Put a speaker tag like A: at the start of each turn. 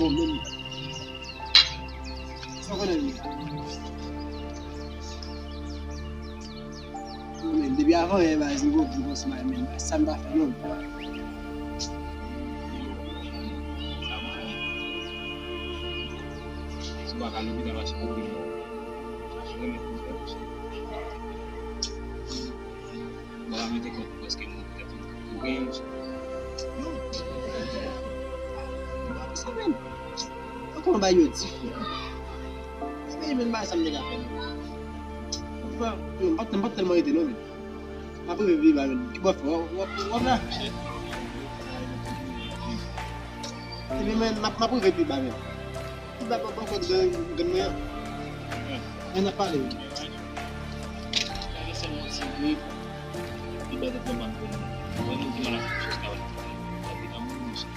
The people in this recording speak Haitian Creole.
A: men. Soko na niya. Men, depuis avant, il y avait un niveau qui commence à m'amener. Ça me va faire non.
B: Sebab kalau kita masih begini, akhirnya itu terus. Bahwa kita kok bos kita tuh games.
A: Sa men. Ako ba yun? Sa men ba sa mga kapel? Ba, yung tempat mo ito no men. Apa bibi ba men? Iba fo, wala. Tapi men mapu bibi ba men? Iba pa ko gan mo yan. Enak pa rin.
B: Kaya sa mga singwit, ibadat naman po. Ano gimana khusus kawan? Tapi kamu bisa.